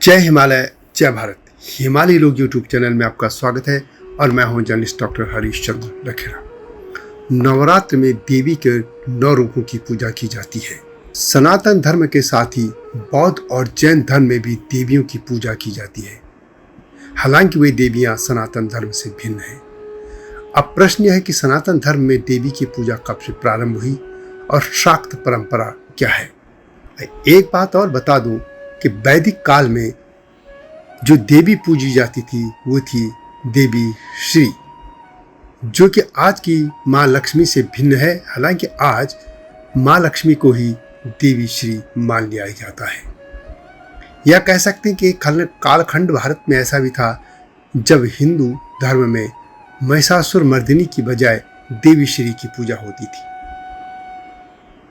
जय हिमालय जय भारत। हिमालय लोग यूट्यूब चैनल में आपका स्वागत है और मैं हूं जर्नलिस्ट डॉक्टर हरीश चंद्र लखेरा। नवरात्र में देवी के 9 रूपों की पूजा की जाती है। सनातन धर्म के साथ ही बौद्ध और जैन धर्म में भी देवियों की पूजा की जाती है, हालांकि वे देवियां सनातन धर्म से भिन्न हैं। अब प्रश्न यह है कि सनातन धर्म में देवी की पूजा कब से प्रारंभ हुई और शाक्त परंपरा क्या है। एक बात और बता दूं कि वैदिक काल में जो देवी पूजी जाती थी वो थी देवी श्री, जो कि आज की माँ लक्ष्मी से भिन्न है। हालांकि आज माँ लक्ष्मी को ही देवी श्री मान लिया जाता है। या कह सकते हैं कि कालखंड भारत में ऐसा भी था जब हिंदू धर्म में महिषासुर मर्दिनी की बजाय देवी श्री की पूजा होती थी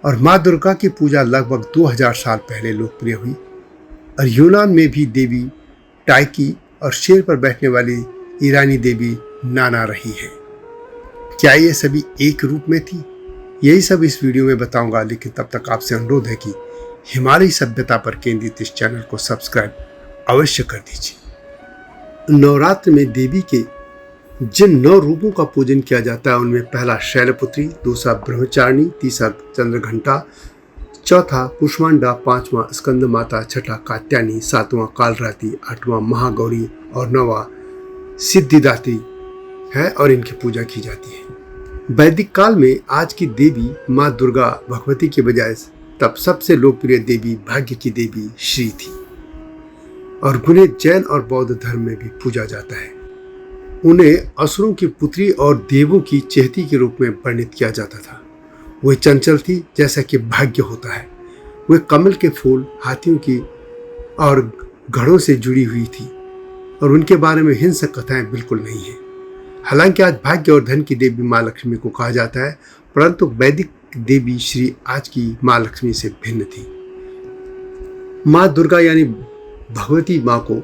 और माँ दुर्गा की पूजा लगभग 2000 साल पहले लोकप्रिय हुई। और यूनान में भी देवी टाइकी और शेर पर बैठने वाली ईरानी देवी नाना रही है। क्या ये सभी एक रूप में थी? यही सब इस वीडियो में बताऊंगा, लेकिन तब तक आपसे अनुरोध है कि हिमालयी सभ्यता पर केंद्रित इस चैनल को सब्सक्राइब अवश्य कर दीजिए। नवरात्र में देवी के जिन 9 रूपों का पूजन किया जाता है उनमें पहला शैलपुत्री, दूसरा ब्रह्मचारिणी, तीसरा चंद्रघंटा, चौथा कुष्मांडा, 5वां स्कंद माता, छठा कात्यायनी, 7वां कालरात्रि, 8वां महागौरी और 9वां सिद्धिदात्री है और इनकी पूजा की जाती है। वैदिक काल में आज की देवी माँ दुर्गा भगवती के बजाय तब सबसे लोकप्रिय देवी भाग्य की देवी श्री थी और उन्हें जैन और बौद्ध धर्म में भी पूजा जाता है। उन्हें असुरों की पुत्री और देवों की चेहती के रूप में वर्णित किया जाता था। वे चंचल थी जैसा कि भाग्य होता है। वे कमल के फूल, हाथियों की और घड़ों से जुड़ी हुई थी और उनके बारे में हिंसक कथाएं बिल्कुल नहीं है। हालांकि आज भाग्य और धन की देवी माँ लक्ष्मी को कहा जाता है, परंतु वैदिक देवी श्री आज की माँ लक्ष्मी से भिन्न थी। माँ दुर्गा यानी भगवती माँ को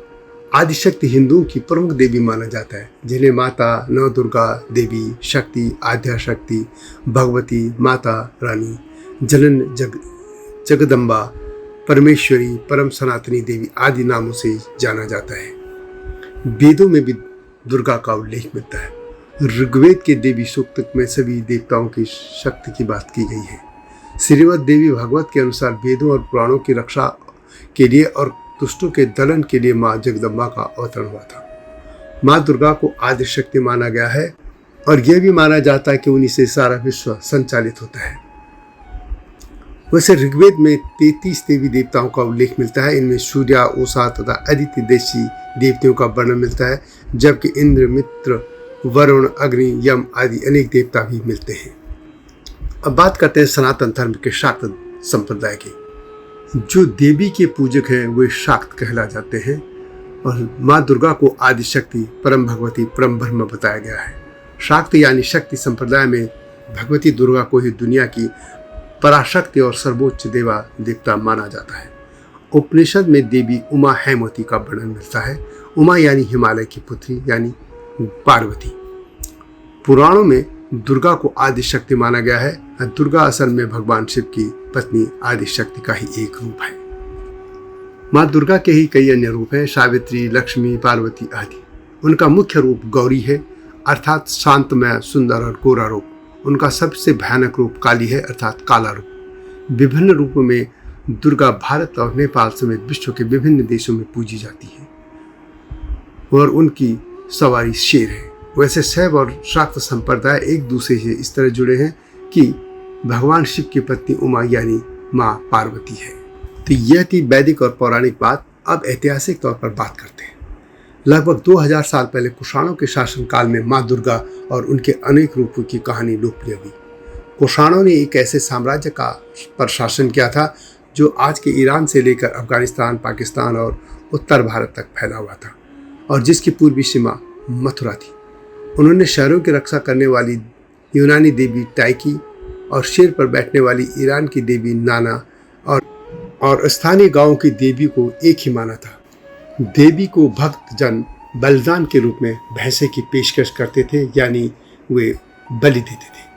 आदिशक्ति हिंदुओं की प्रमुख देवी माना जाता है, जिन्हें माता नव दुर्गा देवी, शक्ति, आद्या शक्ति, भगवती, माता रानी, जनन जगदम्बा, परमेश्वरी, परम सनातनी देवी आदि नामों से जाना जाता है। वेदों में भी दुर्गा का उल्लेख मिलता है। ऋग्वेद के देवी सूक्त में सभी देवताओं की शक्ति की बात की गई है। श्रीमद् देवी भागवत के अनुसार वेदों और पुराणों की रक्षा के लिए और दुष्टों के दलन के लिए माँ जगदम्बा का अवतरण हुआ था। माँ दुर्गा को आदि शक्ति माना गया है और यह भी माना जाता है कि उन्हीं से सारा विश्व संचालित होता है। वैसे ऋग्वेद में 33 देवी देवताओं का उल्लेख मिलता है। इनमें सूर्य, उषा तथा अदिति देशी देवताओं का वर्णन मिलता है, जबकि इंद्र, मित्र, वरुण, अग्नि, यम आदि अनेक देवता भी मिलते हैं। अब बात करते हैं सनातन धर्म के शाक्त संप्रदाय की। जो देवी के पूजक हैं वे शाक्त कहला जाते हैं और माँ दुर्गा को आदि शक्ति, परम भगवती, परम ब्रह्म बताया गया है। शाक्त यानी शक्ति संप्रदाय में भगवती दुर्गा को ही दुनिया की पराशक्ति और सर्वोच्च देवता माना जाता है। उपनिषद में देवी उमा हेमवती का वर्णन मिलता है। उमा यानी हिमालय की पुत्री यानी पार्वती। पुराणों में दुर्गा को आदि शक्ति माना गया है। दुर्गा असल में भगवान शिव की पत्नी आदि शक्ति का ही एक रूप है। माँ दुर्गा के ही कई अन्य रूप हैं, सावित्री, लक्ष्मी, पार्वती आदि। उनका मुख्य रूप गौरी है, अर्थात शांतमय, सुंदर और गोरा रूप। उनका सबसे भयानक रूप काली है, अर्थात काला रूप। विभिन्न रूपों में दुर्गा भारत और नेपाल समेत विश्व के विभिन्न देशों में पूजी जाती है और उनकी सवारी शेर है। वैसे शैव और शाक्त संप्रदाय एक दूसरे से इस तरह जुड़े हैं कि भगवान शिव की पत्नी उमा यानी माँ पार्वती है। तो यह थी वैदिक और पौराणिक बात। अब ऐतिहासिक तौर पर बात करते हैं। लगभग 2000 साल पहले कुषाणों के शासनकाल में माँ दुर्गा और उनके अनेक रूपों की कहानी लोकप्रिय हुई। कुषाणों ने एक ऐसे साम्राज्य का पर शासन किया था जो आज के ईरान से लेकर अफगानिस्तान, पाकिस्तान और उत्तर भारत तक फैला हुआ था और जिसकी पूर्वी सीमा मथुरा थी। उन्होंने शहरों की रक्षा करने वाली यूनानी देवी टाइकी और शेर पर बैठने वाली ईरान की देवी नाना और स्थानीय गांवों की देवी को एक ही माना था। देवी को भक्त जन बलिदान के रूप में भैंसे की पेशकश करते थे, यानी वे बलि देते थे।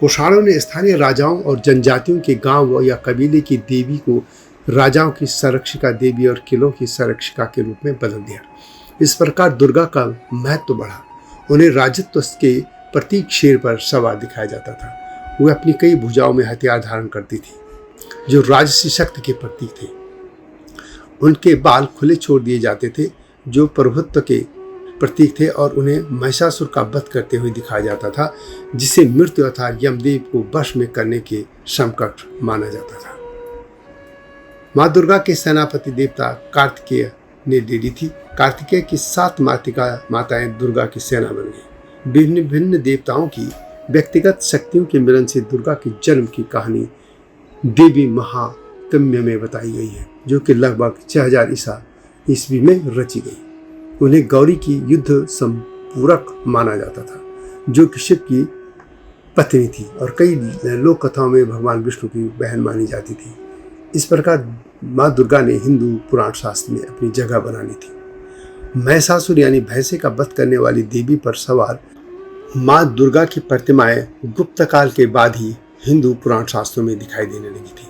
कुषाणों ने स्थानीय राजाओं और जनजातियों के गांव या कबीले की देवी को राजाओं की संरक्षिका देवी और किलों की संरक्षिका के रूप में बदल दिया। इस प्रकार दुर्गा का महत्व बढ़ा। उन्हें राजत्व के प्रतीक शेर पर सवार दिखाया जाता था। वह अपनी कई भुजाओं में हथियार धारण करती थी जो राजसी शक्ति के प्रतीक थे। उनके बाल खुले छोड़ दिए जाते थे जो प्रभुत्व के प्रतीक थे और उन्हें महिषासुर का वध करते हुए दिखाया जाता था, जिसे मृत्यु अर्थात यमदेव को वश में करने के समकक्ष माना जाता था। माँ दुर्गा के सेनापति देवता कार्तिकेय ने ले ली थी। कार्तिकेय की 7 माताएं दुर्गा की सेना बन गई। भिन्न भिन्न देवताओं की व्यक्तिगत शक्तियों के मिलन से दुर्गा के जन्म की कहानी देवी महात्म्य में बताई गई है, जो कि लगभग 6000 ईस्वी में रची गई। उन्हें गौरी की युद्ध संपूरक माना जाता था, जो कि शिव की पत्नी थी और कई लोक कथाओं में भगवान विष्णु की बहन मानी जाती थी। इस प्रकार माँ दुर्गा ने हिंदू पुराण शास्त्र में अपनी जगह बना ली थी। महिषासुर यानी भैंसे का वध करने वाली देवी पर सवार माँ दुर्गा की प्रतिमाएं गुप्त काल के बाद ही हिंदू पुराण शास्त्रों में दिखाई देने लगी थी।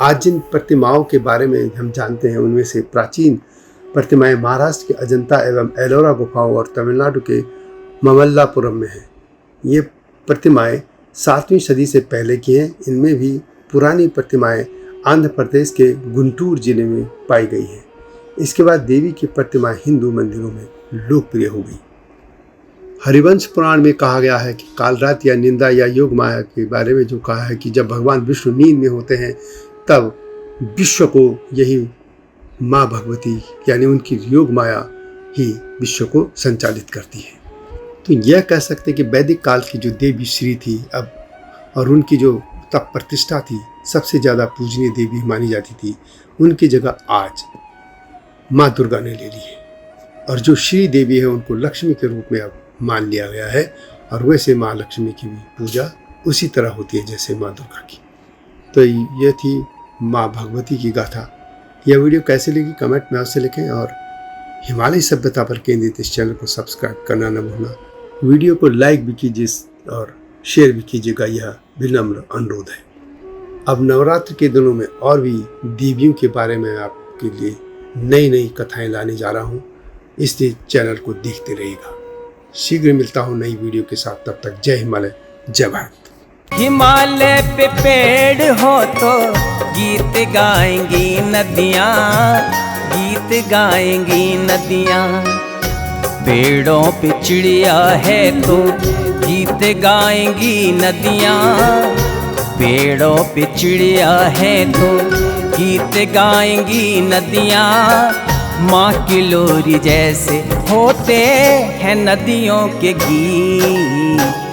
आज जिन प्रतिमाओं के बारे में हम जानते हैं उनमें से प्राचीन प्रतिमाएं महाराष्ट्र के अजंता एवं एलोरा गुफाओं और तमिलनाडु के ममल्लापुरम में हैं। ये प्रतिमाएं 7वीं सदी से पहले की हैं। इनमें भी पुरानी प्रतिमाएं आंध्र प्रदेश के गुंटूर जिले में पाई गई हैं। इसके बाद देवी की प्रतिमाएं हिंदू मंदिरों में लोकप्रिय हो गई। हरिवंश पुराण में कहा गया है कि कालरात या निंदा या योग माया के बारे में जो कहा है कि जब भगवान विष्णु नींद में होते हैं तब विश्व को यही माँ भगवती यानी उनकी योग माया ही विश्व को संचालित करती है। तो यह कह सकते हैं कि वैदिक काल की जो देवी श्री थी अब और उनकी जो तप प्रतिष्ठा थी, सबसे ज़्यादा पूजनीय देवी मानी जाती थी, उनकी जगह आज माँ दुर्गा ने ले ली है। और जो श्री देवी है उनको लक्ष्मी के रूप में अब मान लिया गया है और वैसे माँ लक्ष्मी की भी पूजा उसी तरह होती है जैसे माँ दुर्गा की। तो ये थी माँ भगवती की गाथा। यह वीडियो कैसी लगी कमेंट में अवश्य लिखें और हिमालय सभ्यता पर केंद्रित इस चैनल को सब्सक्राइब करना न भूलना। वीडियो को लाइक भी कीजिए और शेयर भी कीजिएगा, यह विनम्र अनुरोध है। अब नवरात्र के दिनों में और भी देवियों के बारे में आपके लिए नई नई कथाएं लाने जा रहा हूँ, इसलिए चैनल को देखते रहिएगा। शीघ्र मिलता हूँ नई वीडियो के साथ, तब तक जय हिमालय, जय भारत। हिमालय पे पेड़ हो तो गीत गाएंगी नदियाँ, गीत गाएंगी नदियाँ। पेड़ों पे चिड़िया है तो गीत गाएंगी नदियाँ, पेड़ों पे चिड़िया है तो गीत गाएंगी नदियाँ। माँ की लोरी जैसे होते हैं नदियों के गीत।